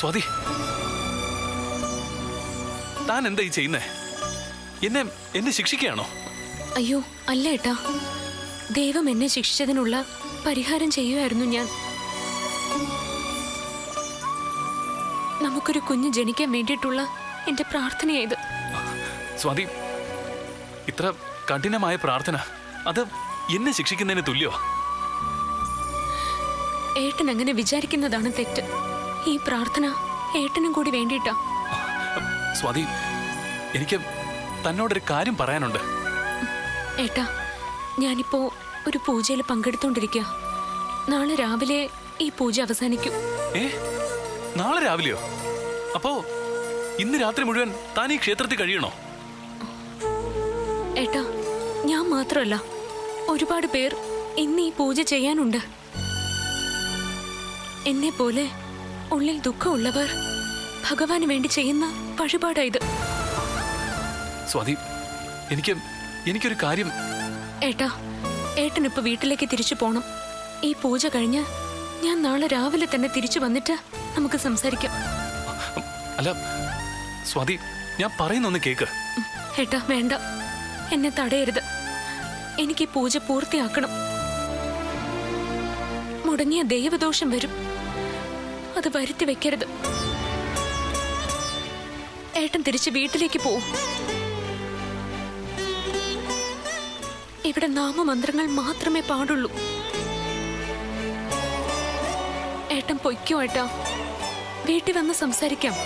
സ്വാതി, താൻ എന്താ ഈ ചെയ്യുന്നേ? എന്നെ ശിക്ഷിക്കുകയാണോ? അയ്യോ അല്ല ഏട്ടാ, ദൈവം എന്നെ ശിക്ഷിച്ചതിനുള്ള പരിഹാരം ചെയ്യുമായിരുന്നു ഞാൻ. നമുക്കൊരു കുഞ്ഞ് ജനിക്കാൻ വേണ്ടിയിട്ടുള്ള എന്റെ പ്രാർത്ഥനയായത്. സ്വാതി, ഇത്ര കഠിനമായ പ്രാർത്ഥന അത് എന്നെ ശിക്ഷിക്കുന്നതിന് തുല്യോ? ഏട്ടൻ അങ്ങനെ വിചാരിക്കുന്നതാണ് തെറ്റ്. ഈ പ്രാർത്ഥന ഏട്ടനും കൂടി വേണ്ടിയിട്ടാ. സ്വാതി, എനിക്ക് തന്നോടൊരു കാര്യം പറയാനുണ്ട്. ഏട്ടാ, ഞാനിപ്പോ ഒരു പൂജയിൽ പങ്കെടുത്തോണ്ടിരിക്കുക. നാളെ രാവിലെ ഈ പൂജ അവസാനിക്കും. നാളെ രാവിലെയോ? അപ്പോ ഇന്ന് രാത്രി മുഴുവൻ താൻ ഈ ക്ഷേത്രത്തിൽ കഴിയണോ? ഏട്ടാ, ഞാൻ മാത്രമല്ല, ഒരുപാട് പേർ ഇന്ന് ഈ പൂജ ചെയ്യാനുണ്ട്. എന്നെ പോലെ ഉള്ളിൽ ദുഃഖമുള്ളവർ ഭഗവാന് വേണ്ടി ചെയ്യുന്ന വഴിപാടായത്. സ്വാതി, എനിക്കൊരു കാര്യം. ഏട്ടാ, ഏട്ടനിപ്പോ വീട്ടിലേക്ക് തിരിച്ചു പോണം. ഈ പൂജ കഴിഞ്ഞ് ഞാൻ നാളെ രാവിലെ തന്നെ തിരിച്ചു വന്നിട്ട് നമുക്ക് സംസാരിക്കാം. അല്ല സ്വാതി, ഞാൻ പറയുന്നൊന്ന് കേക്ക്. ഏട്ടാ വേണ്ട, എന്നെ തടയരുത്. എനിക്ക് പൂജ പൂർത്തിയാക്കണം. മുടങ്ങിയ ദൈവദോഷം വരും, അത് വരുത്തി വെക്കരുത്. ഏട്ടൻ തിരിച്ച് വീട്ടിലേക്ക് പോവും. ഇവിടെ നാമമന്ത്രങ്ങൾ മാത്രമേ പാടുള്ളൂ. ഏട്ടൻ പൊയ്ക്കോ ഏട്ടാ, വീട്ടിൽ വന്ന് സംസാരിക്കാം.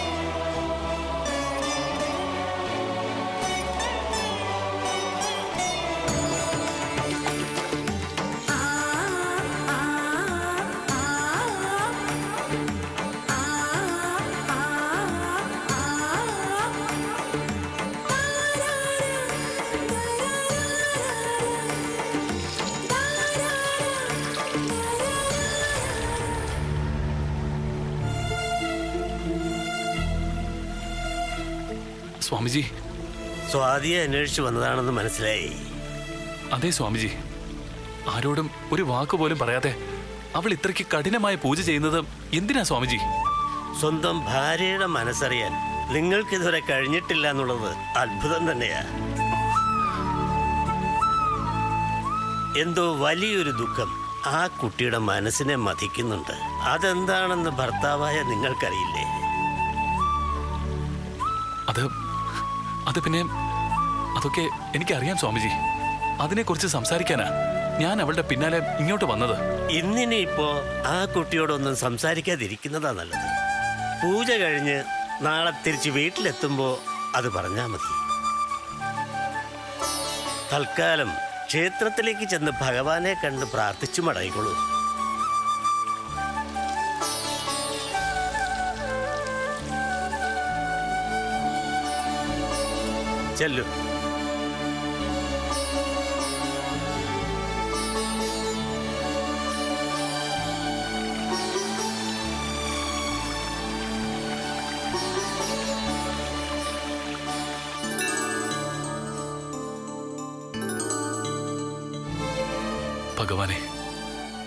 സ്വാമിജി, സ്വാതിയെ അന്വേഷിച്ചു വന്നതാണെന്ന് മനസ്സിലായി. അതെ സ്വാമിജി, ആരോടും ഒരു വാക്ക് പോലും പറയാതെ അവൾ ഇത്രയ്ക്ക് കഠിനമായ പൂജ ചെയ്യുന്നത് എന്തിനാ സ്വാമിജി? സ്വന്തം ഭാര്യയുടെ മനസ്സറിയാൻ നിങ്ങൾക്കിതുവരെ കഴിഞ്ഞിട്ടില്ല എന്നുള്ളത് അത്ഭുതം തന്നെയാ. എന്തോ വലിയൊരു ദുഃഖം ആ കുട്ടിയുടെ മനസ്സിനെ മഥിക്കുന്നുണ്ട്. അതെന്താണെന്ന് ഭർത്താവായ നിങ്ങൾക്കറിയില്ലേ? അത് പിന്നെ അതൊക്കെ എനിക്കറിയാം സ്വാമിജി. അതിനെക്കുറിച്ച് സംസാരിക്കാനാ ഞാൻ അവളുടെ പിന്നാലെ ഇങ്ങോട്ട് വന്നത്. ഇന്നിനിപ്പോ ആ കുട്ടിയോടൊന്നും സംസാരിക്കാതിരിക്കുന്നതാ നല്ലത്. പൂജ കഴിഞ്ഞ് നാളെ തിരിച്ച് വീട്ടിലെത്തുമ്പോ അത് പറഞ്ഞാ മതി. തൽക്കാലം ക്ഷേത്രത്തിലേക്ക് ചെന്ന് ഭഗവാനെ കണ്ട് പ്രാർത്ഥിച്ചു മടങ്ങിക്കൊള്ളൂ. ചെല്ലു. ഭഗവാനെ,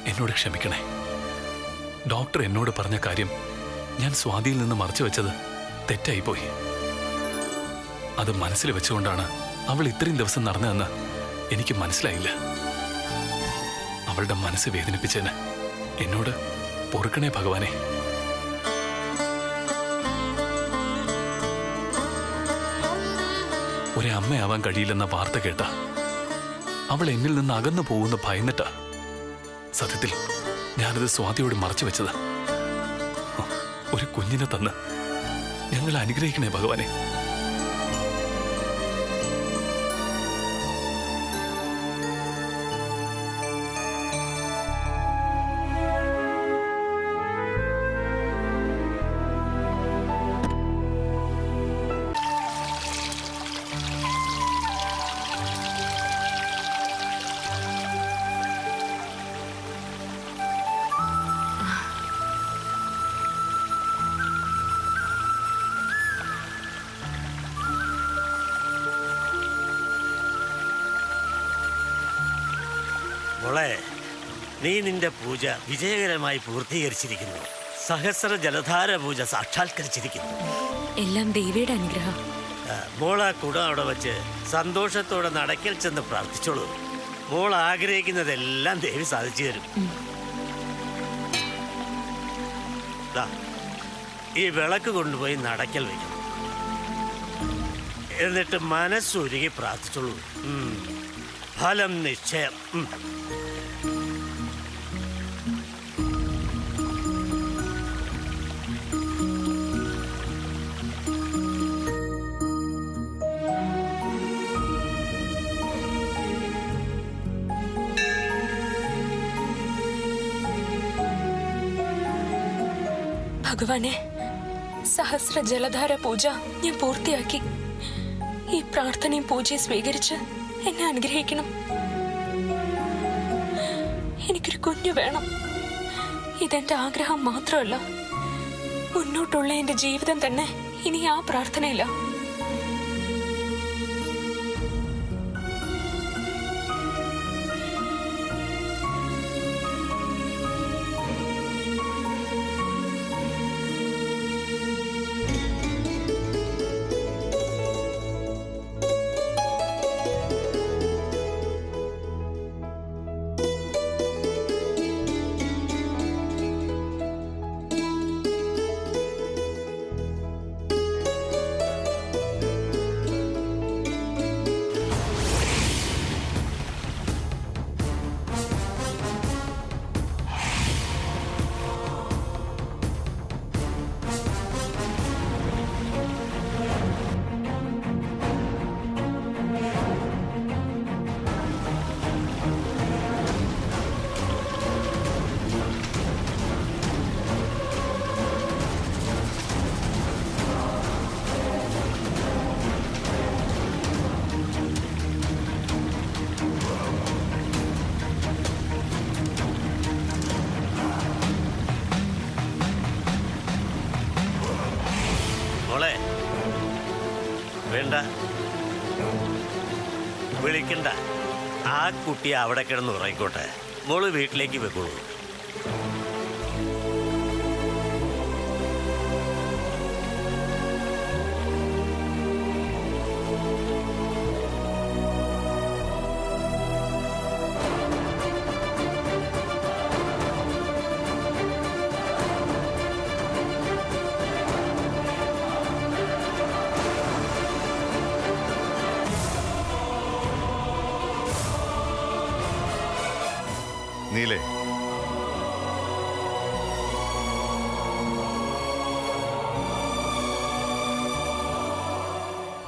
എന്നോട് ക്ഷമിക്കണേ. ഡോക്ടർ എന്നോട് പറഞ്ഞ കാര്യം ഞാൻ സ്വാതിയിൽ നിന്ന് മറച്ചു വെച്ചത് തെറ്റായിപ്പോയി. അത് മനസ്സിൽ വെച്ചുകൊണ്ടാണ് അവൾ ഇത്രയും ദിവസം നടന്നതെന്ന് എനിക്ക് മനസ്സിലായില്ല. അവളുടെ മനസ്സ് വേദനിപ്പിച്ചതിന് എന്നോട് പൊറുക്കണേ ഭഗവാനെ. ഒരമ്മയാവാൻ കഴിയില്ലെന്ന വാർത്ത കേട്ട അവൾ എന്നിൽ നിന്ന് അകന്നു പോകുന്ന ഭയന്നിട്ടാ സത്യത്തിൽ ഞാനത് സ്വാതിയോട് മറച്ചു വെച്ചത്. ഒരു കുഞ്ഞിനെ തന്ന് ഞങ്ങൾ അനുഗ്രഹിക്കണേ ഭഗവാനെ. മോളെ, നീ നിന്റെ പൂജ വിജയകരമായി പൂർത്തീകരിച്ചിരിക്കുന്നു. സഹസ്ര ജലധാര പൂജ സാക്ഷാത്കരിച്ചിരിക്കുന്നു. എല്ലാം ദേവിയുടെ അനുഗ്രഹം. മോൾ ആ കുടം അവിടെ വെച്ച് സന്തോഷത്തോടെ നടക്കൽ ചെന്ന് പ്രാർത്ഥിച്ചോളൂ. മോൾ ആഗ്രഹിക്കുന്നതെല്ലാം ദേവി സാധിച്ചു തരും. ദാ, ഈ വിളക്ക് കൊണ്ടുപോയി നടക്കൽ വയ്ക്കണം. എന്നിട്ട് മനസ്സുരുകി പ്രാർത്ഥിച്ചോളൂ. ഫലം നിശ്ചയം. ഭഗവാനെ, സഹസ്ര ജലധാര പൂജ ഞാൻ പൂർത്തിയാക്കി. ഈ പ്രാർത്ഥനയും പൂജയും സ്വീകരിച്ച് എന്നെ അനുഗ്രഹിക്കണം. എനിക്കൊരു കുഞ്ഞു വേണം. ഇതെന്റെ ആഗ്രഹം മാത്രമല്ല, മുന്നോട്ടുള്ള എന്റെ ജീവിതം തന്നെ ഇനി ആ പ്രാർത്ഥനയില്ല. മോളെ, വേണ്ട, വിളിക്കണ്ട. ആ കുട്ടി അവിടെ കിടന്ന് ഉറങ്ങിക്കോട്ടെ. മോള് വീട്ടിലേക്ക് വെക്കോളൂ. നീലേ,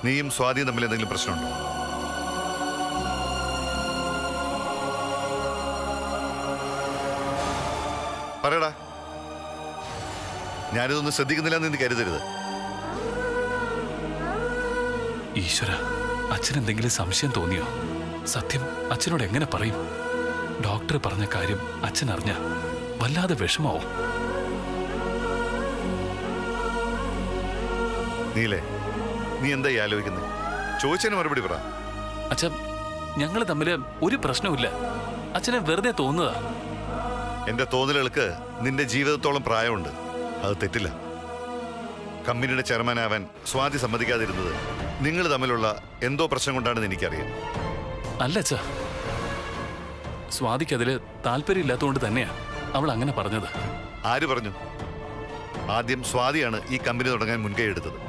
നീയും സ്വാതിയും തമ്മിൽ എന്തെങ്കിലും പ്രശ്നമുണ്ടോ? പറയടാ. ഞാനിതൊന്നും ശ്രദ്ധിക്കുന്നില്ലെന്ന് നീ കരുതരുത്. ഈശ്വര, അച്ഛനെന്തെങ്കിലും സംശയം തോന്നിയോ? സത്യം അച്ഛനോട് എങ്ങനെ പറയും? ഡോക്ടർ പറഞ്ഞ കാര്യം അച്ഛൻ അറിഞ്ഞ വല്ലാതെ വിഷമാവും. നീലേ, നീ എന്തായി ആലോചിക്കുന്നത്? ചോദിച്ചതിന് മറുപടി പറ. അച്ഛ, ഞങ്ങൾ തമ്മില് ഒരു പ്രശ്നവുമില്ല. അച്ഛനെ വെറുതെ തോന്നുന്നതാ. എന്റെ തോന്നലുകൾക്ക് നിന്റെ ജീവിതത്തോളം പ്രായമുണ്ട്. അത് തെറ്റില്ല. കമ്പനിയുടെ ചെയർമാനാവാൻ സ്വാതി സമ്മതിക്കാതിരുന്നത് നിങ്ങൾ തമ്മിലുള്ള എന്തോ പ്രശ്നം കൊണ്ടാണെന്ന് എനിക്കറിയാം. അല്ല അച്ഛ, സ്വാതിക്ക് അതില് താല്പര്യമില്ലാത്തതുകൊണ്ട് തന്നെയാ അവൾ അങ്ങനെ പറഞ്ഞത്. ആര് പറഞ്ഞു? ആദ്യം സ്വാതിയാണ് ഈ കമ്പനി തുടങ്ങാൻ മുൻകൈ എടുത്തത്.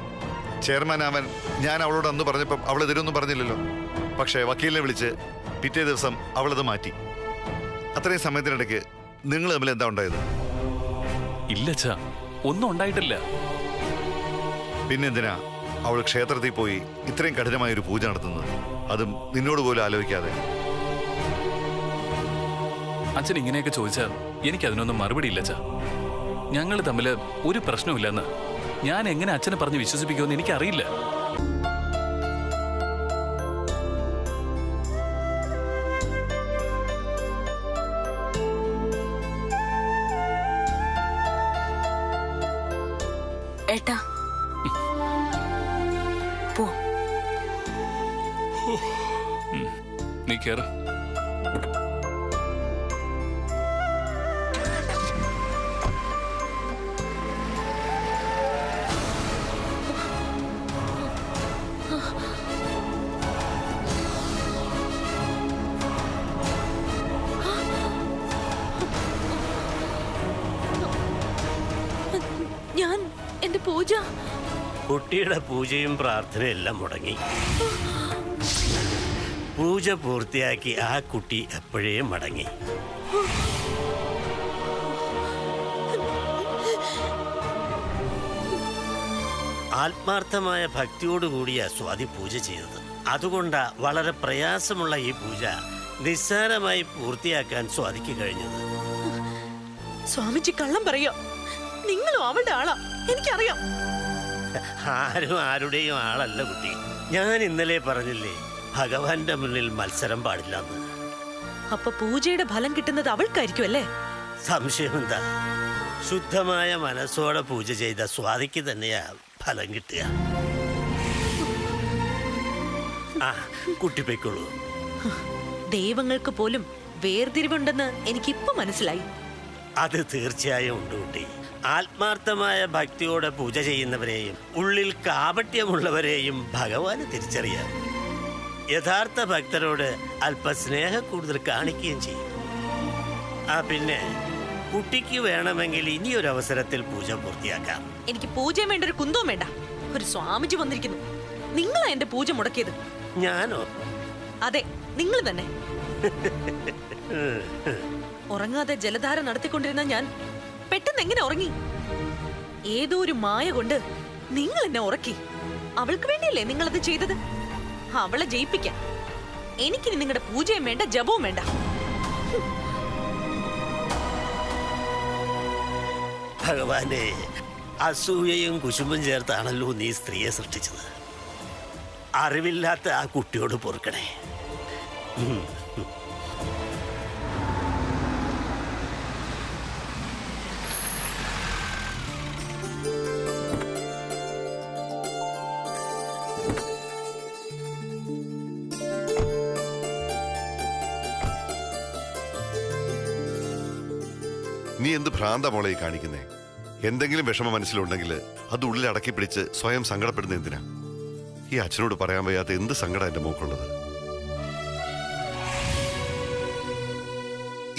ചെയർമാനാവാൻ ഞാൻ അവളോട് അന്ന് പറഞ്ഞപ്പം അവൾ എതിരൊന്നും പറഞ്ഞില്ലല്ലോ. പക്ഷേ വക്കീലിനെ വിളിച്ച് പിറ്റേ ദിവസം അവളത് മാറ്റി. അത്രയും സമയത്തിനിടയ്ക്ക് നിങ്ങൾ തമ്മിൽ എന്താ ഉണ്ടായത്? ഇല്ല അച്ഛ, ഒന്നും ഉണ്ടായിട്ടില്ല. പിന്നെന്തിനാ അവൾ ക്ഷേത്രത്തിൽ പോയി ഇത്രയും കഠിനമായൊരു പൂജ നടത്തുന്നത്? അതും നിന്നോട് പോലും ആലോചിക്കാതെ. അച്ഛൻ ഇങ്ങനെയൊക്കെ ചോദിച്ചാൽ എനിക്കതിനൊന്നും മറുപടി ഇല്ല അച്ഛ. ഞങ്ങൾ തമ്മിൽ ഒരു പ്രശ്നവുമില്ലെന്ന് ഞാൻ എങ്ങനെ അച്ഛനെ പറഞ്ഞ് വിശ്വസിപ്പിക്കുമെന്ന് എനിക്കറിയില്ല. ഏട്ടാ, പോ. നീ കേറ. പൂജ? കുട്ടിയുടെ പൂജയും പ്രാർത്ഥനയും എല്ലാം മുടങ്ങി. പൂജ പൂർത്തിയാക്കി ആ കുട്ടി എപ്പോഴേ മടങ്ങി. ആത്മാർത്ഥമായ ഭക്തിയോടുകൂടിയാ സ്വാതി പൂജ ചെയ്തത്. അതുകൊണ്ടാ വളരെ പ്രയാസമുള്ള ഈ പൂജ നിസ്സാരമായി പൂർത്തിയാക്കാൻ സ്വാതിക്ക് കഴിഞ്ഞത്. സ്വാമിജി കള്ളം പറയോ? നിങ്ങളും അവളുടെ ആളാ, എനിക്കറിയാം. ആരും ആരുടെയും ആളല്ല കുട്ടി. ഞാൻ ഇന്നലെ പറഞ്ഞില്ലേ, ഭഗവാന്റെ മുന്നിൽ മത്സരം പാടില്ലെന്ന്. അപ്പൊ പൂജയുടെ ഫലം കിട്ടുന്നത് അവൾക്കായിരിക്കും അല്ലേ? സംശയമെന്താ? ശുദ്ധമായ മനസ്സോടെ പൂജ ചെയ്ത സ്വാതിക്ക് തന്നെയാ ഫലം കിട്ടുക. ആ കുട്ടി പൊയ്ക്കോളൂ. ദൈവങ്ങൾക്ക് പോലും വേർതിരിവുണ്ടെന്ന് എനിക്കിപ്പോ മനസ്സിലായി. അത് തീർച്ചയായും ഉണ്ട് കുട്ടി. ആത്മാർത്ഥമായ ഭക്തിയോടെ പൂജ ചെയ്യുന്നവരെയും ഉള്ളിൽ കാപട്യമുള്ളവരെയും ഭഗവാന് തിരിച്ചറിയാം. യഥാർത്ഥ ഭക്തരോട് അല്പ സ്നേഹ കൂടുതൽ കാണിക്കുകയും ചെയ്യും. പിന്നെ കുട്ടിക്ക് വേണമെങ്കിൽ ഇനിയൊരു അവസരത്തിൽ പൂജ പൂർത്തിയാക്കാം. എനിക്ക് പൂജയും വേണ്ട, ഒരു കുന്തവും വേണ്ട. ഒരു സ്വാമിജി വന്നിരിക്കുന്നു. നിങ്ങളാ എന്റെ പൂജ മുടക്കിയത്. ഞാനോ? അതെ, നിങ്ങൾ തന്നെ. ഉറങ്ങാതെ ജലധാര നടത്തിക്കൊണ്ടിരുന്ന ഞാൻ പെട്ടെന്ന് എങ്ങനെ ഉറങ്ങി? ഏതോ ഒരു മായ കൊണ്ട് നിങ്ങൾ എന്നെ ഉറക്കി. അവൾക്ക് വേണ്ടിയല്ലേ നിങ്ങളത് ചെയ്തത്? അവളെ ജയിപ്പിക്കാൻ. എനിക്കിനി നിങ്ങളുടെ പൂജയും വേണ്ട, ജപവും വേണ്ട. ഭഗവാനെ, അസൂയയും കുശുമ്പും ചേർത്താണല്ലോ നീ സ്ത്രീയെ സൃഷ്ടിച്ചത്. അറിവില്ലാത്ത ആ കുട്ടിയോട് പൊറുക്കണേ. നീ എന്ത് ഭ്രാന്ത മോളെ ഈ കാണിക്കുന്നേ? എന്തെങ്കിലും വിഷമം മനസ്സിലുണ്ടെങ്കിൽ അത് ഉള്ളിൽ അടക്കി പിടിച്ച് സ്വയം സങ്കടപ്പെടുന്ന എന്തിനാ? ഈ അച്ഛനോട് പറയാൻ വയ്യാത്ത എന്ത് സങ്കടം എന്റെ മോക്കുള്ളത്?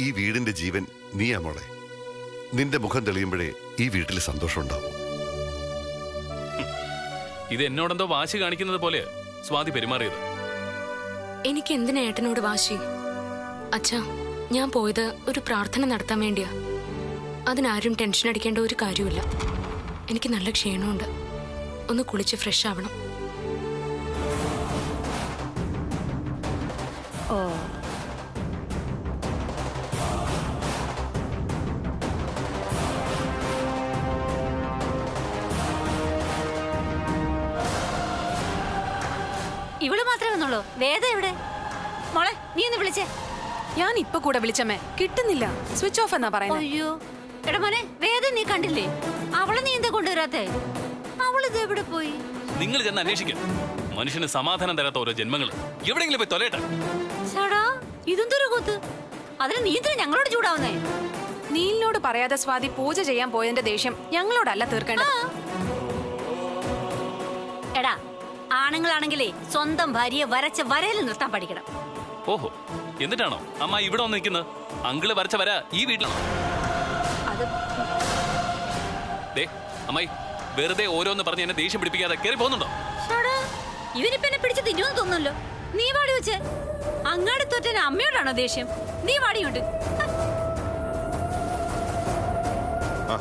ഈ വീടിന്റെ ജീവൻ നീയാ മോളെ. നിന്റെ മുഖം തെളിയുമ്പോഴേ ഈ വീട്ടിൽ സന്തോഷം ഉണ്ടാവും. ഇത് എന്നോടെന്തോ വാശി കാണിക്കുന്നത് പോലെ സ്വാതി പെരുമാറിയത്. എനിക്ക് എന്തിനാ ഏട്ടനോട് വാശി? അച്ഛാ, ഞാൻ പോയത് ഒരു പ്രാർത്ഥന നടത്താൻ വേണ്ടിയാ. അതിനാരും ടെൻഷൻ അടിക്കേണ്ട ഒരു കാര്യമില്ല. എനിക്ക് നല്ല ക്ഷീണമുണ്ട്. ഒന്ന് കുളിച്ച് ഫ്രഷ് ആവണം. ഓ, ഇവള് മാത്രമേ വന്നുള്ളൂ. വേദ എവിടെ? മോളെ, നീ ഒന്ന് വിളിച്ചേ. ഞാൻ ഇപ്പൊ കൂടെ വിളിച്ചമ്മേ, കിട്ടുന്നില്ല. സ്വിച്ച് ഓഫ് എന്നാ പറയുന്നത്. അയ്യോ, എടാ മോനെ, വേദ നീ കണ്ടില്ലേ? അവളെ നീ എന്താ കൊണ്ടുവരാത്തെ? അവളിത് എവിടെ പോയി? നിങ്ങൾ ചെന്ന് അന്വേഷിക്കും. മനുഷ്യന് സമാധാനം തരാത്ത ഓരോ ജന്മങ്ങൾ എവിടെയെങ്കിലും പോയി തൊലയട്ടെ. ചേടാ, ഇതെന്തൊരു കൂത്ത്? അതിന് നീ എന്തിനാ ഞങ്ങളോട് ചൂടാവുന്നേ? നീലിനോട് പറയാതെ സ്വാതി പൂജ ചെയ്യാൻ പോയതിന്റെ ദേഷ്യം ഞങ്ങളോടല്ല തീർക്കേണ്ടത്. എടാ, ആണുങ്ങളാണെങ്കിലേ സ്വന്തം ഭാര്യയെ വരച്ച വരയിൽ നിർത്താൻ പഠിക്കണം. ഓഹോ, എന്നിട്ടാണോ അമ്മ ഇവിടെ വന്ന് നിൽക്കുന്നത്? അങ്കിള് വരച്ച വര ഈ വീട്ടിലാണോ? അത് ദേ അമ്മായി, വെറുതെ ഓരോന്ന് പറഞ്ഞ് എന്നെ ദേഷ്യം പിടിപ്പിക്കാതെ കയറി പോകുന്നുണ്ടോ? ചേടാ, ഇവനിപ്പ എന്നെ പിടിച്ച് തിന്നുമെന്ന് തോന്നുന്നല്ലോ. നീ വാടി വെച്ചേ. അങ്ങാടി തോറ്റന് അമ്മയോടാണോ ദേഷ്യം? നീ വാടിയുണ്ട്.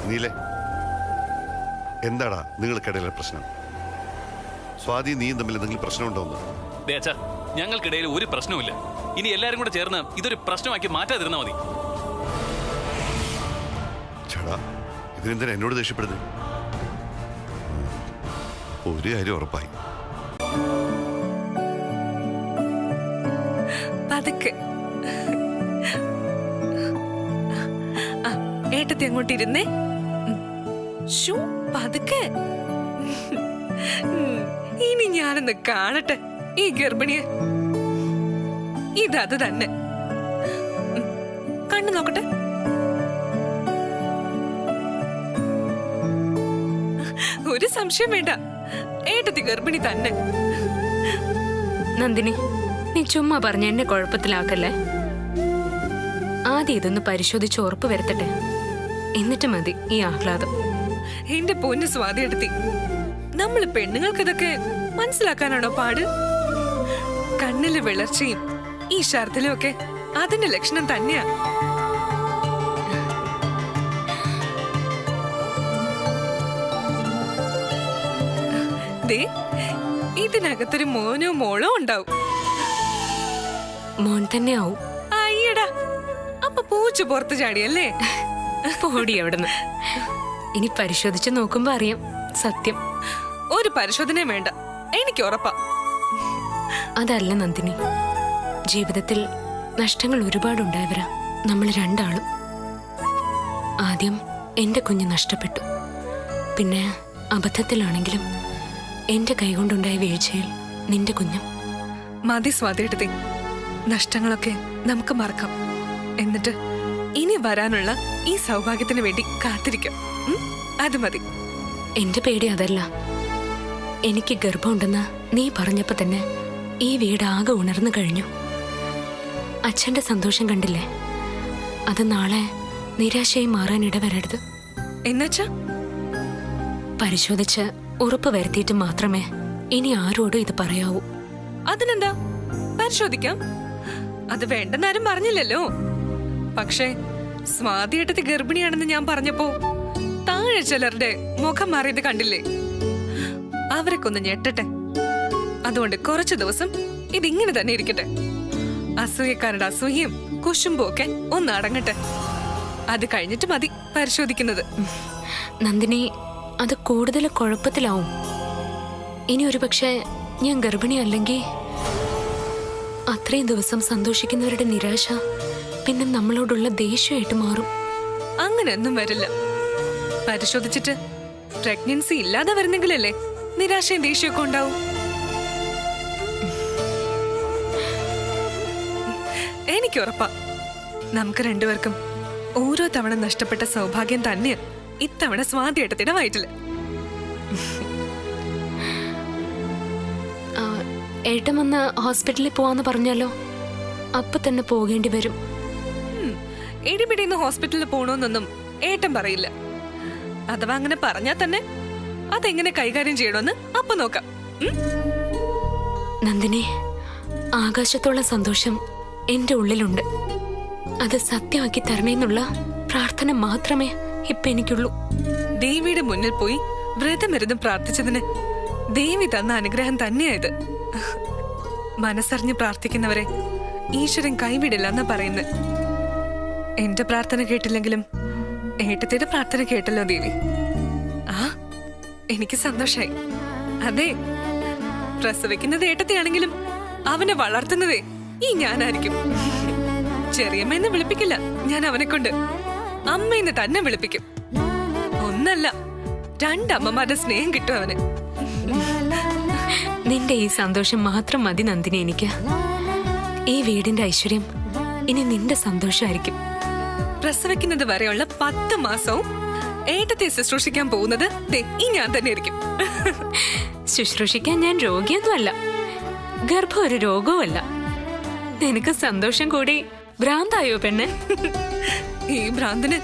നീലേ, എന്താടാ നിങ്ങൾക്കിടയിലെ പ്രശ്നം? സ്വാതി നീയും തമ്മിൽ എന്തെങ്കിലും പ്രശ്നമുണ്ടോന്ന്? ദേ അച്ഛാ, ഞങ്ങൾക്കിടയിൽ ഒരു പ്രശ്നവുമില്ല. ഇനി എല്ലാരും കൂടെ ചേർന്ന് ഇതൊരു പ്രശ്നമാക്കി മാറ്റാതിരുന്നാ മതി. ചേടാ, ഇതിനെന്തിനാ എന്നോട് ദേഷ്യപ്പെടുന്നത്? ഒരു കാര്യം ഉറപ്പായി. പതുക്കെ ഏട്ടത്തി അങ്ങോട്ടിരുന്നേ. പതുക്കെ. ഇനി ഞാനൊന്ന് കാണട്ടെ ഈ ഗർഭിണിയെ. ഇതത് തന്നെ. കണ്ണു നോക്കട്ടെ. ഒരു സംശയം വേണ്ട, ഏട്ടത്തി ഗർഭിണി തന്നെ. നന്ദിനി, നീ ചുമ്മാ പറഞ്ഞ എന്നെ കുഴപ്പത്തിലാക്കല്ലേ. ആദ്യം ഇതൊന്ന് പരിശോധിച്ച് ഉറപ്പ് വരുത്തട്ടെ, എന്നിട്ട് മതി ഈ ആഹ്ലാദം. എന്റെ പൊന്ന് സ്വാതി എടുത്തി, നമ്മള് പെണ്ണുങ്ങൾക്ക് ഇതൊക്കെ മനസ്സിലാക്കാനാണോ പാട്? കണ്ണിലെ വിളർച്ചയും ഈ ഛർദിലും ഒക്കെ അതിന്റെ ലക്ഷണം തന്നെയാ. ദേ, ഇതിനകത്തൊരു മോനോ മോളോ ഉണ്ടാവും. മോൻ തന്നെ ആവും. അയ്യടാ, അപ്പൊ പൂച്ച പുറത്ത് ചാടിയല്ലേ? പോടി അവിടുന്ന്. ഇനി പരിശോധിച്ച് നോക്കുമ്പോ അറിയാം സത്യം. ഒരു പരിശോധനയും വേണ്ട, എനിക്ക് ഉറപ്പാ. അതല്ല നന്ദിനി, ജീവിതത്തിൽ നഷ്ടങ്ങൾ ഒരുപാടുണ്ടായവരാ നമ്മൾ രണ്ടാളും. ആദ്യം എന്റെ കുഞ്ഞ് നഷ്ടപ്പെട്ടു, പിന്നെ അബദ്ധത്തിലാണെങ്കിലും എന്റെ കൈകൊണ്ടുണ്ടായ വീഴ്ചയിൽ നിന്റെ കുഞ്ഞും. മതി സ്വാതിയെടുത്തി, നഷ്ടങ്ങളൊക്കെ നമുക്ക് മറക്കാം. എന്നിട്ട് ഇനി വരാനുള്ള ഈ സൗഭാഗ്യത്തിന് വേണ്ടി കാത്തിരിക്കാം. അത് മതി. എന്റെ പേടി അതല്ല. എനിക്ക് ഗർഭമുണ്ടെന്ന് നീ പറഞ്ഞപ്പോ തന്നെ ഈ വീട് ആകെ ഉണർന്നു കഴിഞ്ഞു. അച്ഛന്റെ സന്തോഷം കണ്ടില്ലേ? അത് നാളെ നിരാശയായി മാറാൻ ഇടവരരുത്. എന്നുവെച്ചാ പരിശോധിച്ച് ഉറപ്പ് വരുത്തിയിട്ട് മാത്രമേ ഇനി ആരോടും ഇത് പറയാവൂ. അതിനെന്താ, പരിശോധിക്കാം. അത് വേണ്ടെന്നാരും പറഞ്ഞില്ലല്ലോ. പക്ഷേ സ്വാതിയേട്ടത്തി ഗർഭിണിയാണെന്ന് ഞാൻ പറഞ്ഞപ്പോ താഴെ ചിലരുടെ മുഖം മാറിയത് കണ്ടില്ലേ? അവരൊക്കെ ഒന്ന് ഞെട്ടട്ടെ. അതുകൊണ്ട് കുറച്ചു ദിവസം ഇതിങ്ങനെ തന്നെ ഇരിക്കട്ടെ. അസൂയക്കാരുടെ അസൂയയും കുശുമ്പും ഒക്കെ ഒന്ന് അടങ്ങട്ടെ. അത് കഴിഞ്ഞിട്ട് മതി പരിശോധിക്കുന്നത്. നന്ദിനി, അത് കൂടുതൽ കുഴപ്പത്തിലാവും. ഇനി ഒരു പക്ഷേ ഞാൻ ഗർഭിണി അല്ലെങ്കിൽ അത്രയും ദിവസം സന്തോഷിക്കുന്നവരുടെ നിരാശ പിന്നെ നമ്മളോടുള്ള ദേഷ്യമായിട്ട് മാറും. അങ്ങനെയൊന്നും വരില്ല. പരിശോധിച്ചിട്ട് പ്രഗ്നൻസി ഇല്ലാതെ വരുന്നെങ്കിലല്ലേ നിരാശയും ദേഷ്യമൊക്കെ ഉണ്ടാവും. എനിക്ക് ഉറപ്പാ, നമുക്ക് രണ്ടുപേർക്കും ഓരോ തവണ നഷ്ടപ്പെട്ട സൗഭാഗ്യം തന്നെയാ ഇത്തവണ സ്വാതിയേട്ടത്തിന്റെ വയറ്റില്. ഏട്ടൻ വന്ന് ഹോസ്പിറ്റലിൽ പോവാന്ന് പറഞ്ഞാലോ? അപ്പൊ തന്നെ പോകേണ്ടി വരും. ഇടിപിടിന്ന് ഹോസ്പിറ്റലിൽ പോണോന്നൊന്നും ഏട്ടൻ പറയില്ല. അഥവാ അങ്ങനെ പറഞ്ഞാൽ തന്നെ അതെങ്ങനെ കൈകാര്യം ചെയ്യണമെന്ന് അപ്പൊ നോക്കാം. നന്ദിനി, ആകാശത്തോളം സന്തോഷം എന്റെ ഉള്ളിലുണ്ട്. അത് സത്യമാക്കി തരണേന്നുള്ള പ്രാർത്ഥന മാത്രമേ ഇപ്പൊ എനിക്കുള്ളൂ. ദേവിയുടെ മുന്നിൽ പോയി വ്രതമിരുന്ന് പ്രാർത്ഥിച്ചതിന് ദേവി തന്ന അനുഗ്രഹം തന്നെയായത്. മനസ്സറിഞ്ഞ് പ്രാർത്ഥിക്കുന്നവരെ ഈശ്വരൻ കൈവിടില്ല എന്നാ പറയുന്നത്. എന്റെ പ്രാർത്ഥന കേട്ടില്ലെങ്കിലും ഏട്ടത്തിയുടെ പ്രാർത്ഥന കേട്ടല്ലോ ദേവി. ആ, എനിക്ക് സന്തോഷായി. അതെ, പ്രസവിക്കുന്നത് ഏട്ടത്തെയാണെങ്കിലും അവനെ വളർത്തുന്നതേ ഈ ഞാനായിരിക്കും. ചെറിയമ്മയെന്ന് വിളിപ്പിക്കില്ല ഞാൻ അവനെ കൊണ്ട്, അമ്മയെന്ന് തന്നെ വിളിപ്പിക്കും. ഒന്നല്ല, രണ്ടമ്മമാരുടെ സ്നേഹം കിട്ടും അവന്. നിന്റെ ഈ സന്തോഷം മാത്രം മതി നന്ദിനി എനിക്ക്. ഈ വീടിന്റെ ഐശ്വര്യം ഇനി നിന്റെ സന്തോഷമായിരിക്കും. പ്രസവിക്കുന്നത് വരെയുള്ള 10 മാസവും ഏട്ടത്തെ ശുശ്രൂഷിക്കാൻ പോകുന്നത് ഈ ഞാൻ തന്നെ ആയിരിക്കും. ശുശ്രൂഷിക്കാൻ ഞാൻ രോഗിയൊന്നുമല്ല, ഗർഭം ഒരു രോഗവുമല്ല. നിനക്ക് സന്തോഷം കൂടി ഭ്രാന്തായോ പെണ്ണ്? ഈ ഭ്രാന്തിന്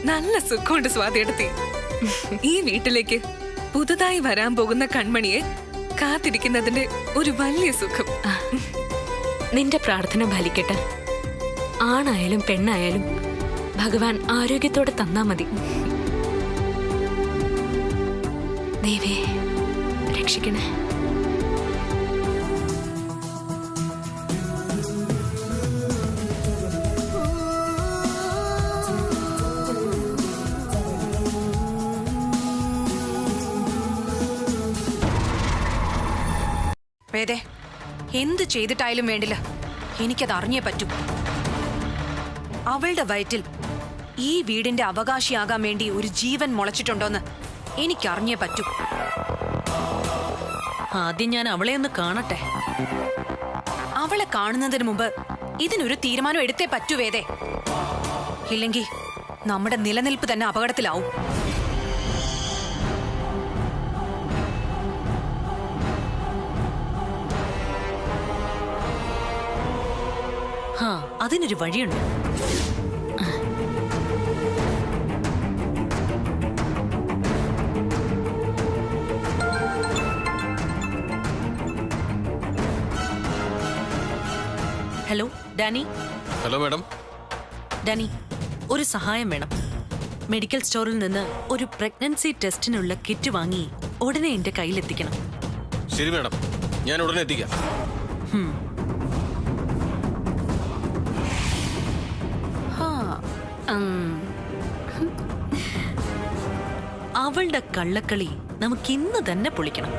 നല്ല സുഖമുണ്ട് സ്വാതിയെടുത്തി. ഈ വീട്ടിലേക്ക് പുതുതായി വരാൻ പോകുന്ന കൺമണിയെ കാത്തിരിക്കുന്നതിന്റെ ഒരു വലിയ സുഖം. നിന്റെ പ്രാർത്ഥന ഫലിക്കട്ടെ. ആണായാലും പെണ്ണായാലും ഭഗവാൻ ആരോഗ്യത്തോടെ തന്നാ മതി. ദേവേ, രക്ഷിക്കണേ. വേദേ, എന്ത് ചെയ്തിട്ടായാലും വേണ്ടില്ല, എനിക്കത് അറിഞ്ഞേ പറ്റൂ. അവളുടെ വയറ്റിൽ ഈ വീടിന്റെ അവകാശിയാകാൻ വേണ്ടി ഒരു ജീവൻ മുളച്ചിട്ടുണ്ടോന്ന് എനിക്കറിഞ്ഞേ പറ്റൂ. ആദ്യം ഞാൻ അവളെ ഒന്ന് കാണട്ടെ. അവളെ കാണുന്നതിന് മുമ്പ് ഇതിനൊരു തീരുമാനം എടുത്തേ പറ്റൂ വേദേ. ഇല്ലെങ്കിൽ നമ്മുടെ നിലനിൽപ്പ് തന്നെ അപകടത്തിലാവും. അതിനൊരു വഴിയുണ്ട്. Hello Danny. Hello madam. Danny, ഒരു സഹായം വേണം. മെഡിക്കൽ സ്റ്റോറിൽ നിന്ന് ഒരു പ്രഗ്നൻസി ടെസ്റ്റിനുള്ള കിറ്റ് വാങ്ങി ഉടനെ എന്റെ കയ്യിലെത്തിക്കണം. ശരി മാഡം, ഞാൻ ഉടനെ എത്തിക്കാം. അവളുടെ കള്ളക്കളി നമുക്ക് ഇന്ന് തന്നെ പൊളിക്കണം.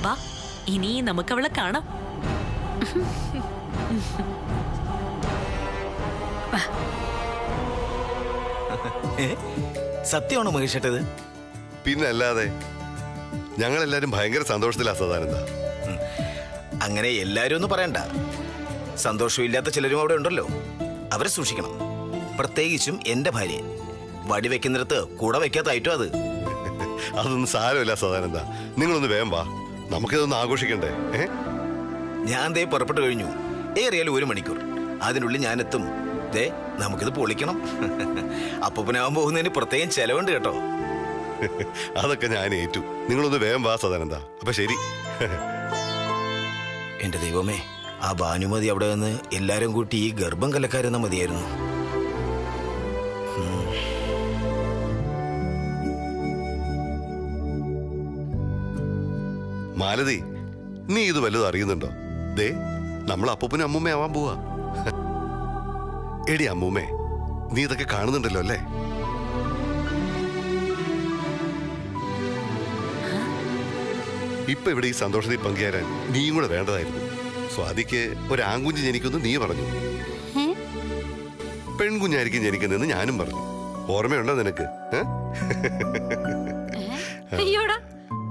വാ, ഇനി നമുക്ക് അവളെ കാണാം. സത്യമാണോ മഹേഷേട്ടത്? പിന്നെ അല്ലാതെ, ഞങ്ങളെല്ലാരും ഭയങ്കര സന്തോഷത്തിലാ സദാനന്ദ. അങ്ങനെ എല്ലാരും ഒന്നും പറയണ്ട. സന്തോഷമില്ലാത്ത ചിലരും അവിടെ ഉണ്ടല്ലോ, അവരെ സൂക്ഷിക്കണം. പ്രത്യേകിച്ചും എന്റെ ഭാര്യ. വടി വെക്കുന്നിടത്ത് കൂടെ വെക്കാത്തായിട്ടോ അത്. അതൊന്നും സാരമില്ല സദാനന്ദ, നിങ്ങളൊന്ന് വേഗം വാ, നമുക്കിതൊന്ന് ആഘോഷിക്കണ്ടേ? ഞാൻ ദേ പുറപ്പെട്ടു കഴിഞ്ഞു. ഏറിയാലും 1 മണിക്കൂർ, അതിനുള്ളിൽ ഞാൻ എത്തും. ദേ, നമുക്കിത് പൊളിക്കണം. അപ്പൂപ്പനാവാൻ പോകുന്നതിന് പ്രത്യേകം ചെലവുണ്ട് കേട്ടോ. അതൊക്കെ ഞാൻ ഏറ്റു. നിങ്ങളൊന്ന് വേഗം വാ സദാനന്ദ. അപ്പൊ ശരി. എന്റെ ദൈവമേ, ആ ഭാനുമതി അവിടെ നിന്ന് എല്ലാരും കൂട്ടി ഈ ഗർഭം കലക്കാരെന്ന മതിയായിരുന്നു. മാലതി, നീ ഇത് വല്ലതും അറിയുന്നുണ്ടോ? ദേ, നമ്മൾ അപ്പൂപ്പനും അമ്മൂമ്മ ആവാൻ പോവാ. എടി അമ്മൂമ്മേ, നീ ഇതൊക്കെ കാണുന്നുണ്ടല്ലോ അല്ലേ? ഇപ്പൊ ഇവിടെ ഈ സന്തോഷത്തിൽ പങ്കുചേരാൻ നീയും കൂടെ വേണ്ടതായിരുന്നു. സ്വാതിക്ക് ഒരു ആൺകുഞ്ഞ് ജനിക്കുന്നു നീ പറഞ്ഞു, പെൺകുഞ്ഞായിരിക്കും ജനിക്കുന്നതെന്ന് ഞാനും പറഞ്ഞു. ഓർമ്മയുണ്ടോ നിനക്ക്? അയ്യോടാ,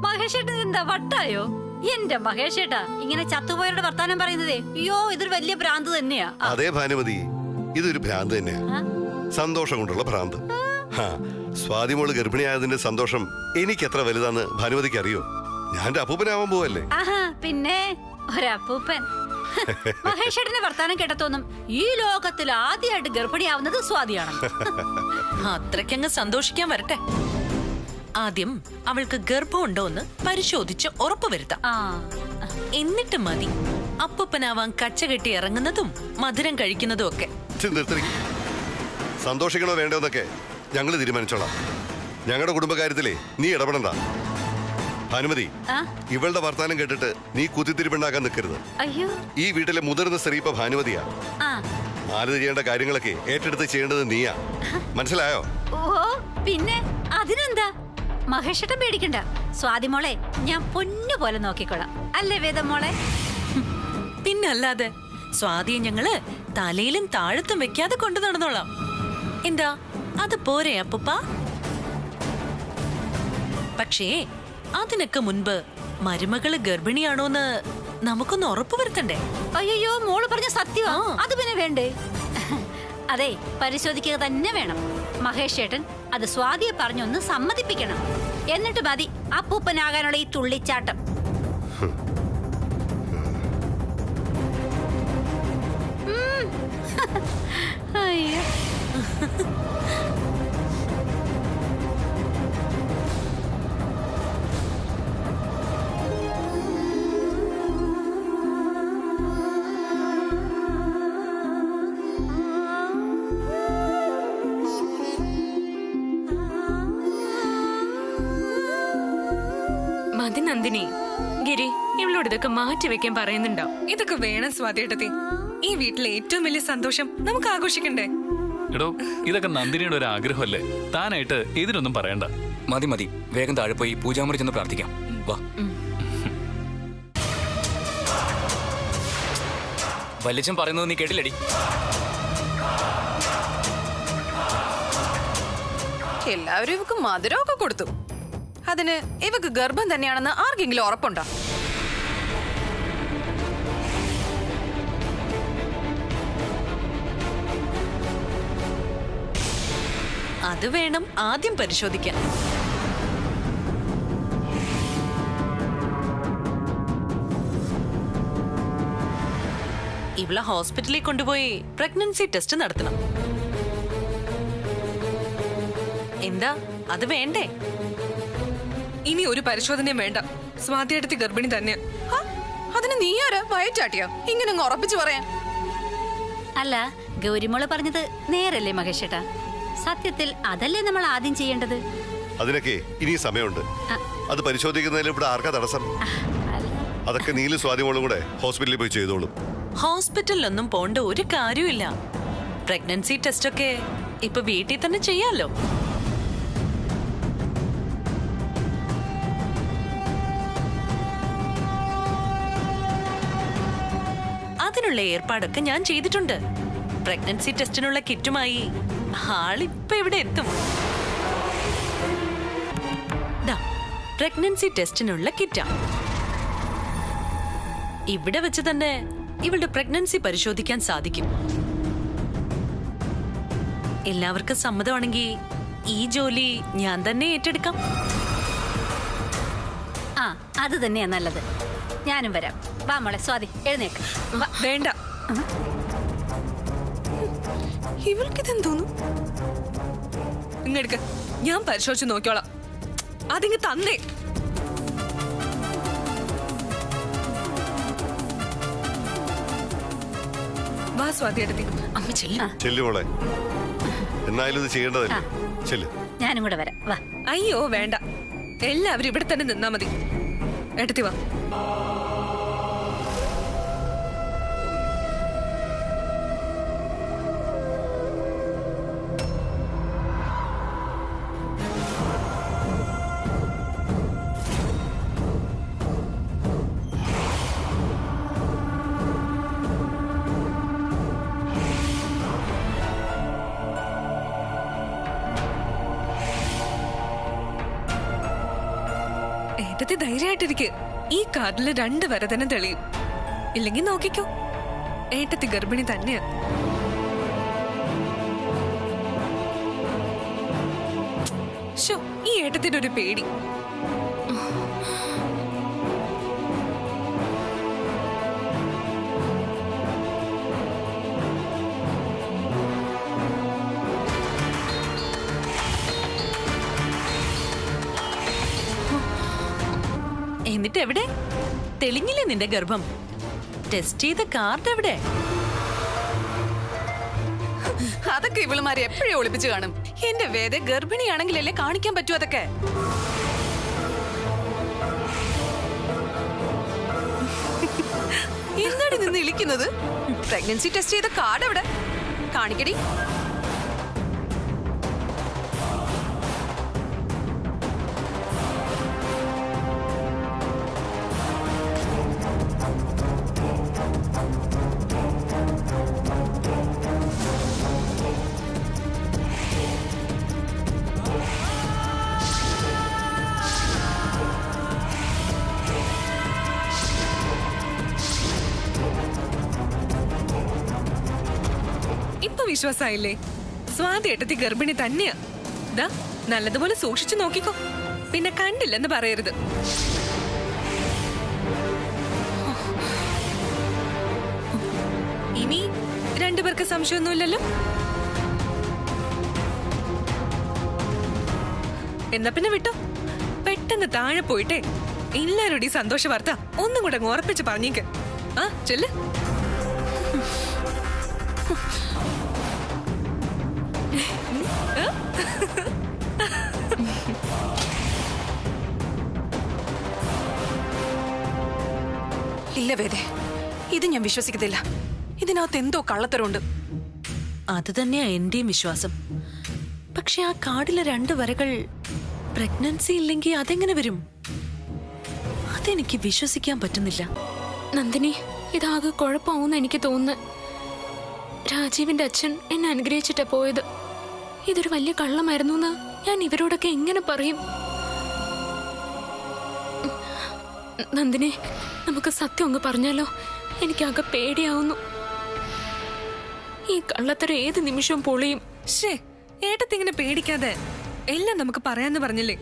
മഹേഷേട്ടൻ എന്താ വട്ടായോ? എന്റെ മഹേഷേട്ടാ, ഇങ്ങനെ ചത്തുപോയവരുടെ വർത്താനം പറയുന്നതേ, അയ്യോ ഇതൊരു വലിയ ഭ്രാന്ത് തന്നെയാ. അതേ ഭാനുമതി, ഇതൊരു ഭ്രാന്ത് തന്നെയാ. സന്തോഷം കൊണ്ടുള്ള ഭ്രാന്ത്. സ്വാതിമോള് ഗർഭിണിയായതിന്റെ സന്തോഷം എനിക്ക് എത്ര വലുതാന്ന് ഭാനുമതിക്ക് അറിയോ? ഞാൻ അപ്പൂപ്പനാവാൻ പോവല്ലേ. പിന്നെ ഒരപ്പൂപ്പൻ. മഹേഷേട്ടന്റെ വർത്താനം കേട്ടത്തോന്നും ഈ ലോകത്തിൽ ആദ്യമായിട്ട് ഗർഭിണിയാവുന്നത് സ്വാതിയാണ്. അത്രയ്ക്കങ്ങ് സന്തോഷിക്കാൻ വരട്ടെ. ആദ്യം അവൾക്ക് ഗർഭമുണ്ടോ എന്ന് പരിശോധിച്ച് ഉറപ്പുവരുത്താം. എന്നിട്ട് മതി അപ്പൂപ്പനാവാൻ കച്ചകെട്ടി ഇറങ്ങുന്നതും മധുരം കഴിക്കുന്നതും ഒക്കെ. സന്തോഷിക്കണോ വേണ്ടോന്നൊക്കെ ഞങ്ങൾ തീരുമാനിച്ചോളാം. ഞങ്ങളുടെ കുടുംബകാര്യത്തിലേ നീ ഇടപെടണ്ട. ഭാനുമതി, ഇവളുടെ വർത്താനം കേട്ടിട്ട് നീ കുത്തിത്തിരിപ്പുണ്ടാക്കാൻ നിൽക്കരുത്. ഈ വീട്ടിലെ മുതിർന്ന സ്ത്രീ ഇപ്പൊ ഭാനുമതിയാ. മാലതി ചെയ്യേണ്ട കാര്യങ്ങളൊക്കെ ഏറ്റെടുത്ത് ചെയ്യേണ്ടത് നീയാ. മനസ്സിലായോ? ഓ പിന്നെ അതിനെന്താ, മഹേഷേട്ടൻ പേടിക്കണ്ട. സ്വാതി മോളെ ഞാൻ പൊന്നു പോലെ നോക്കിക്കോളാം, അല്ലേ വേദമോളെ? പിന്നല്ലാതെ, സ്വാതിയെ ഞങ്ങള് തലയിലും താഴത്തും വെക്കാതെ കൊണ്ടു നടന്നോളാം. എന്താ, അത് പോരെ അപ്പൂപ്പ? പക്ഷേ അതിനൊക്കെ മുൻപ് മരുമകള് ഗർഭിണിയാണോന്ന് നമുക്കൊന്ന് ഉറപ്പു വരുത്തണ്ടേ? അയ്യോ, മോള് പറഞ്ഞ സത്യമാ. അത് പിന്നെ വേണ്ടേ? അതെ, പരിശോധിക്കുക തന്നെ വേണം. മഹേഷേട്ടൻ അത് സ്വാതിയെ പറഞ്ഞൊന്ന് സമ്മതിപ്പിക്കണം. എന്നിട്ട് മതി അപ്പൂപ്പനാകാനുള്ള ഈ തുള്ളിച്ചാട്ടം. അയ്യോ, മതി നന്ദിനി. ഗിരി, ഇവളോട് ഇതൊക്കെ മാറ്റി വെക്കാൻ പറയുന്നുണ്ടോ? ഇതൊക്കെ വേണം സ്വാതിയേട്ടത്തി. ഈ വീട്ടിലെ ഏറ്റവും വലിയ സന്തോഷം നമുക്ക് ആഘോഷിക്കണ്ടേ? എടോ, ഇതൊക്കെ നന്ദിനിയുടെ ഒരു ആഗ്രഹമല്ലേ, താനായിട്ട് ഇതിനൊന്നും പറയണ്ട. മതി മതി, വേഗം താഴെ പോയി പൂജാമുറി ചെന്ന് പ്രാർത്ഥിക്കാം. വാ. വല്യച്ഛൻ പറയുന്നത് നീ കേട്ടില്ലടി? എല്ലാവരും ഇവക്ക് മധുരമൊക്കെ കൊടുത്തു. അതിന് ഇവക്ക് ഗർഭം തന്നെയാണെന്ന് ആർക്കെങ്കിലും ഉറപ്പുണ്ടോ? അത് വേണം ആദ്യം പരിശോധിക്കാൻ. ഇവളെ ഹോസ്പിറ്റലിൽ കൊണ്ടുപോയി പ്രഗ്നൻസി ടെസ്റ്റ് നടത്തണം. എന്താ, അത് വേണ്ടേ? ഇനി ഒരു പരിശോധനയും വേണ്ട. സ്വാതിയേട്ടത്തി ഗർഭിണി തന്നെയാ. അതിന് നീ ആരാ വയറ്റാട്ടിയോ ഇങ്ങനെ ഉറപ്പിച്ചു പറയാൻ? അല്ല, ഗൗരിമോള് പറഞ്ഞത് നേരല്ലേ മഹേഷേട്ടാ? സത്യത്തിൽ അതല്ലേ നമ്മൾ ആദ്യം ചെയ്യേണ്ടത്? അതിനൊക്കെ ഇനി സമയമുണ്ട്. അത് പരിശോധിക്കുന്നതിൽ ഇവിടെ ആർക്കാ തടസ്സം? അതൊക്കെ നീലും സ്വാതിമോളും കൂടെ ഹോസ്പിറ്റലിൽ പോയി ചെയ്തോളും. ഹോസ്പിറ്റലിലൊന്നും പോണ്ട ഒരു കാര്യമില്ല. പ്രഗ്നൻസി ടെസ്റ്റ് ഒക്കെ ഇപ്പൊ വീട്ടിൽ തന്നെ ചെയ്യാലോ. അതിനുള്ള ഏർപ്പാടൊക്കെ ഞാൻ ചെയ്തിട്ടുണ്ട്. പ്രഗ്നൻസി ടെസ്റ്റിനുള്ള കിറ്റുമായി ആളിപ്പോ ഇവിടെ എത്തും. പ്രഗ്നൻസി ടെസ്റ്റിനുള്ള കിറ്റാ. ഇവിടെ വെച്ച് തന്നെ ഇവളുടെ പ്രഗ്നൻസി പരിശോധിക്കാൻ സാധിക്കും. എല്ലാവർക്കും സമ്മതമാണെങ്കിൽ ഈ ജോലി ഞാൻ തന്നെ ഏറ്റെടുക്കാം. ആ, അത് തന്നെയാ നല്ലത്. ഞാനും വരാം. വാ മോളെ സ്വാതി, എഴുന്നേക്ക്. വേണ്ട, ഇവൾക്കിതെന്തോന്നു? ഇങ്ങെടുക്ക, ഞാൻ പരിശോധിച്ച് നോക്കിയോളാം. അതിങ്ങ് തന്നേ. വാ സ്വാതി എടുത്തി. അമ്മ ചെല്ലുമോളെ, എന്നാലും ഇത് ചെയ്യേണ്ടതല്ലേ. ചെല്ലു. ഞാനും കൂടെ വരാം. വാ. അയ്യോ വേണ്ട, എല്ലാവരും ഇവിടെ തന്നെ നിന്നാ മതി. എടുത്തി വാ. ഏട്ടത്തി ധൈര്യമായിട്ടിരിക്കെ. ഈ കാർഡില് 2 വര തന്നെ തെളിയും. ഇല്ലെങ്കിൽ നോക്കിക്കോ, ഏട്ടത്തി ഗർഭിണി തന്നെയാ. ശോ, ഈ ഏട്ടത്തിന്റെ ഒരു പേടി. എന്നിട്ട് എവിടെ? തെളിഞ്ഞില്ലേ നിന്റെ ഗർഭം? ടെസ്റ്റ് ചെയ്ത കാർഡ് എവിടെ? അതൊക്കെ ഇവളുമാരെ എപ്പോഴും ഒളിപ്പിച്ചു കാണും. എന്റെ വേദ ഗർഭിണിയാണെങ്കിലല്ലേ കാണിക്കാൻ പറ്റൂ അതൊക്കെ. എന്താണ് നിന്ന് ഇളിക്കുന്നത്? പ്രഗ്നൻസി ടെസ്റ്റ് ചെയ്ത കാർഡ് എവിടെ? കാണിക്കടി. ഇപ്പൊ വിശ്വാസായില്ലേ? സ്വാതി ഏട്ടത്തി ഗർഭിണി തന്നെയാ. ദാ നല്ലതുപോലെ സൂക്ഷിച്ചു നോക്കിക്കോ, പിന്നെ കണ്ടില്ലെന്ന് പറയരുത്. ഇനി 2 പേർക്ക് സംശയമൊന്നുമില്ലല്ലോ? എന്നാ പിന്നെ വിട്ടോ. പെട്ടെന്ന് താഴെ പോയിട്ടേ എല്ലാരോടും ഈ സന്തോഷ വാർത്ത ഒന്നും കൂടെ ഉറപ്പിച്ച് പറഞ്ഞേക്ക്. ആ ചെല്ല്. ഇല്ല വേദേ, ഇത് ഞാൻ വിശ്വസിക്കത്തില്ല. ഇതിനകത്ത് എന്തോ കള്ളത്തരമുണ്ട്. അത് തന്നെയാ എന്റെയും വിശ്വാസം. പക്ഷെ ആ കാർഡിലെ 2 വരകൾ പ്രഗ്നൻസി ഇല്ലെങ്കിൽ അതെങ്ങനെ വരും? അതെനിക്ക് വിശ്വസിക്കാൻ പറ്റുന്നില്ല. നന്ദിനി, ഇതാകെ കുഴപ്പമാവുന്ന എനിക്ക് തോന്നുന്നു. രാജീവിന്റെ അച്ഛൻ എന്നെ അനുഗ്രഹിച്ചിട്ടാ പോയത്. ഇതൊരു വലിയ കള്ളമായിരുന്നു എന്ന് ഞാൻ ഇവരോടൊക്കെ എങ്ങനെ പറയും? നന്ദിനി, നമുക്ക് സത്യം അങ്ങ് പറഞ്ഞാലോ? എനിക്കാകെ പേടിയാവുന്നു. ഈ കള്ളത്തരം ഏത് നിമിഷവും പൊളിയും. ഏട്ടത്തിങ്ങനെ പേടിക്കാതെ എല്ലാം നമുക്ക് പറയാന്ന് പറഞ്ഞില്ലേ?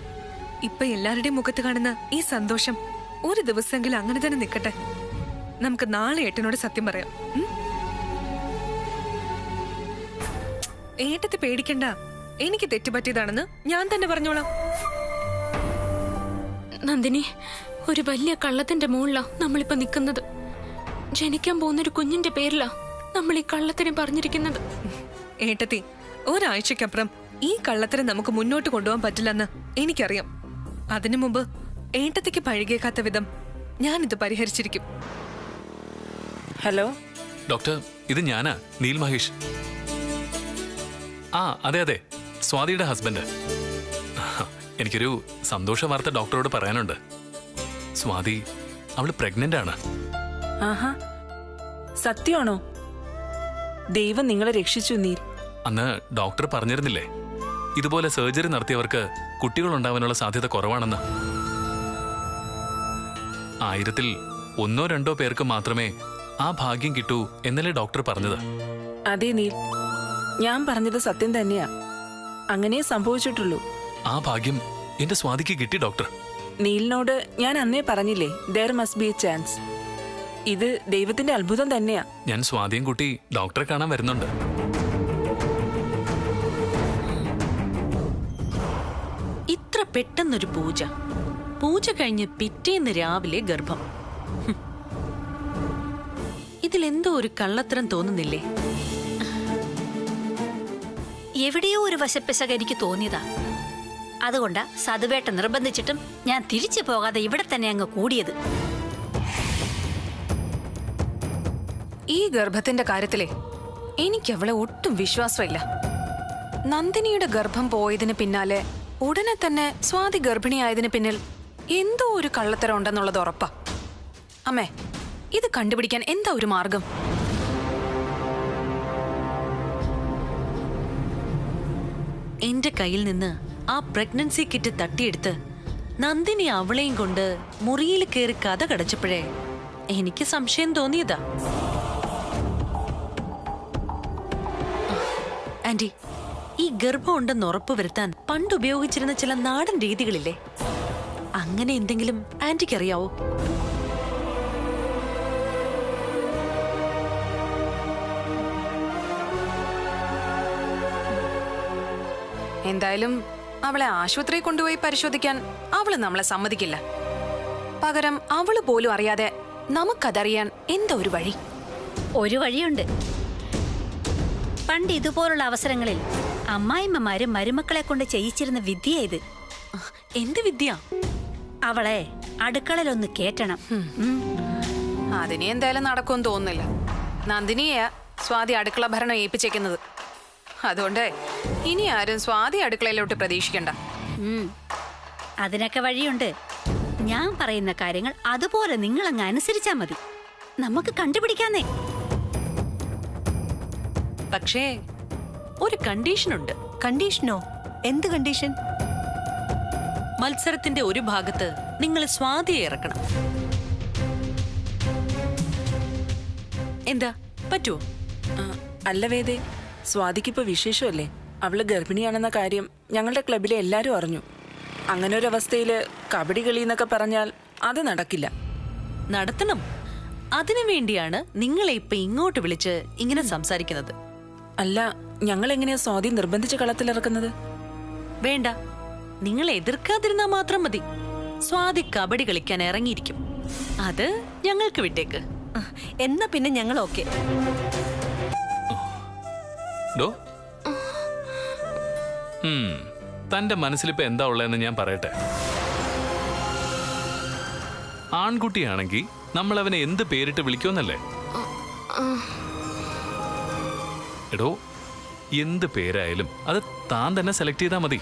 ഇപ്പൊ എല്ലാവരുടെയും മുഖത്ത് കാണുന്ന ഈ സന്തോഷം ഒരു ദിവസമെങ്കിലും അങ്ങനെ തന്നെ നിൽക്കട്ടെ. നമുക്ക് നാളെ ഏട്ടനോട് സത്യം പറയാം. ഏട്ടത്തെ പേടിക്കണ്ട, എനിക്ക് തെറ്റുപറ്റിയതാണെന്ന് ഞാൻ തന്നെ പറഞ്ഞോളാം. നന്ദിനി, ഒരു വലിയ കള്ളത്തിന്റെ മുകളിലാ നമ്മളിപ്പോ നിൽക്കുന്നത്. ജനിക്കാൻ പോകുന്നൊരു കുഞ്ഞിന്റെ പേരിലാ നമ്മൾ ഈ കള്ളത്തിന് പറഞ്ഞിരിക്കുന്നത്? ഏട്ടത്തി, ഒരാഴ്ചക്കപ്പുറം ഈ കള്ളത്തരം നമുക്ക് മുന്നോട്ട് കൊണ്ടുപോകാൻ പറ്റില്ലെന്ന് എനിക്കറിയാം. അതിനു മുമ്പ് ഏട്ടത്തിക്ക് പഴകിയേക്കാത്ത വിധം ഞാനിത് പരിഹരിച്ചിരിക്കും. ഹലോ ഡോക്ടർ, ഇത് ഞാനാ, നീൽ മഹേഷ്. ആ അതെ അതെ, സ്വാതിയുടെ ഹസ്ബൻഡ്. എനിക്കൊരു സന്തോഷ വാർത്ത ഡോക്ടറോട് പറയാനുണ്ട്. സ്വാതി അവള് പ്രഗ്നന്റ് ആണ്. ആഹാ, സത്യമാണോ? ദൈവം നിങ്ങളെ രക്ഷിച്ചു നീൽ. അന്ന് ഡോക്ടർ പറഞ്ഞിരുന്നില്ലേ, ഇതുപോലെ സർജറി നടത്തിയവർക്ക് കുട്ടികൾ ഉണ്ടാവാനുള്ള സാധ്യത കുറവാണെന്ന്. 1000-ൽ 1-2 പേർക്ക് മാത്രമേ ആ ഭാഗ്യം കിട്ടൂ എന്നല്ലേ ഡോക്ടർ പറഞ്ഞത്? അതെ നീൽ, ഞാൻ പറഞ്ഞത് സത്യം തന്നെയാ. അങ്ങനെ സംഭവിച്ചിട്ടുള്ളൂ. ആ ഭാഗ്യം എന്റെ സ്വാതിക്ക് കിട്ടി ഡോക്ടർ. നീലിനോട് ഞാൻ അന്നേ പറഞ്ഞില്ലേ, there must be a chance. ഇത് ദൈവത്തിന്റെ അത്ഭുതം തന്നെയാ. ഞാൻ സ്വാതിയും കുട്ടി ഡോക്ടറെ കാണാൻ വരുന്നുണ്ട്. ഇത്ര പെട്ടെന്നൊരു പൂജ കഴിഞ്ഞ് പിറ്റേന്ന് രാവിലെ ഗർഭം. ഇതിലെന്തോ ഒരു കള്ളത്തരം തോന്നുന്നില്ലേ? എവിടെയോ ഒരു വശപ്പിശക എനിക്ക് തോന്നിയതാ. അതുകൊണ്ടാ സതുവേട്ട നിർബന്ധിച്ചിട്ടും ഞാൻ തിരിച്ചു പോകാതെ ഇവിടെ തന്നെ അങ്ങ് കൂടിയത്. ഈ ഗർഭത്തിന്റെ കാര്യത്തിലെ എനിക്ക് അവളെ ഒട്ടും വിശ്വാസമില്ല. നന്ദിനിയുടെ ഗർഭം പോയതിന് പിന്നാലെ ഉടനെ തന്നെ സ്വാതി ഗർഭിണിയായതിന് പിന്നിൽ എന്തോ ഒരു കള്ളത്തരം ഉണ്ടെന്നുള്ളത് ഉറപ്പാ. അമ്മേ, ഇത് കണ്ടുപിടിക്കാൻ എന്താ ഒരു മാർഗം? എന്റെ കയ്യിൽ നിന്ന് ആ പ്രഗ്നൻസി കിറ്റ് തട്ടിയെടുത്ത് നന്ദിനി അവളെയും കൊണ്ട് മുറിയിൽ കയറി കഥ കടച്ചപ്പോഴേ എനിക്ക് സംശയം തോന്നിയതാ. ആന്റി, ഈ ഗർഭം ഉണ്ടെന്ന് ഉറപ്പുവരുത്താൻ പണ്ട് ഉപയോഗിച്ചിരുന്ന ചില നാടൻ രീതികളില്ലേ, അങ്ങനെ എന്തെങ്കിലും ആന്റിക്ക് അറിയാവോ? എന്തായാലും അവളെ ആശുപത്രിയിൽ കൊണ്ടുപോയി പരിശോധിക്കാൻ അവള് നമ്മളെ സമ്മതിക്കില്ല. പകരം അവള് പോലും അറിയാതെ നമുക്കതറിയാൻ എന്താ ഒരു വഴി? ഒരു വഴിയുണ്ട്. പണ്ട് ഇതുപോലുള്ള അവസരങ്ങളിൽ അമ്മായിമ്മമാര് മരുമക്കളെ കൊണ്ട് ചെയ്യിച്ചിരുന്ന വിദ്യ ഇത്. എന്ത് വിദ്യ? അവളെ അടുക്കളയിലൊന്ന് കേറ്റണം. അതിനെ എന്തായാലും നടക്കുമെന്ന് തോന്നുന്നില്ല. നന്ദിനിയെ സ്വാതി അടുക്കള ഭരണം ഏൽപ്പിച്ചേക്കുന്നത്. അതുകൊണ്ട് ഇനി ആരും സ്വാതി അടുക്കളയിലോട്ട് പ്രതീക്ഷിക്കണ്ട. അതിനൊക്കെ വഴിയുണ്ട്. ഞാൻ പറയുന്ന കാര്യങ്ങൾ അതുപോലെ നിങ്ങളങ്ങ് അനുസരിച്ചാ മതി. നമുക്ക് കണ്ടുപിടിക്കാന്നേ. പക്ഷേ ഒരു കണ്ടീഷനുണ്ട്. കണ്ടീഷനോ? എന്ത് കണ്ടീഷൻ? മത്സരത്തിന്റെ ഒരു ഭാഗത്ത് നിങ്ങൾ സ്വാതിയെ ഇറക്കണം. എന്താ, പറ്റുമോ? അല്ല വേദേ, സ്വാതിക്കിപ്പോ വിശേഷമല്ലേ? അവള് ഗർഭിണിയാണെന്ന കാര്യം ഞങ്ങളുടെ ക്ലബിലെ എല്ലാരും അറിഞ്ഞു. അങ്ങനെ ഒരു അവസ്ഥയില് കബഡി കളി എന്നൊക്കെ പറഞ്ഞാൽ അത് നടക്കില്ല. നടത്തണം. അതിനു വേണ്ടിയാണ് നിങ്ങളെ ഇപ്പൊ ഇങ്ങോട്ട് വിളിച്ച് ഇങ്ങനെ സംസാരിക്കുന്നത്. അല്ല, ഞങ്ങൾ എങ്ങനെയാ സ്വാതി നിർബന്ധിച്ച് കളത്തിലിറക്കുന്നത്? വേണ്ട, നിങ്ങൾ എതിർക്കാതിരുന്നാ മാത്രം മതി. സ്വാതി കബഡി കളിക്കാൻ ഇറങ്ങിയിരിക്കും. അത് ഞങ്ങൾക്ക് വിട്ടേക്ക്. എന്നാ പിന്നെ ഞങ്ങൾ ഓക്കെ. തന്റെ മനസ്സിലിപ്പോ എന്താ ഉള്ളതെന്ന് ഞാൻ പറയട്ടെ. ആൺകുട്ടിയാണെങ്കിൽ നമ്മൾ അവനെ എന്ത് പേരിട്ട് വിളിക്കുമെന്നല്ലേ? എടോ, എന്ത് പേരായാലും അത് താൻ തന്നെ സെലക്ട് ചെയ്താൽ മതി.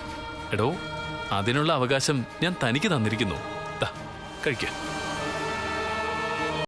എടോ, അതിനുള്ള അവകാശം ഞാൻ തനിക്ക് തന്നിരിക്കുന്നു. കഴിക്കാം.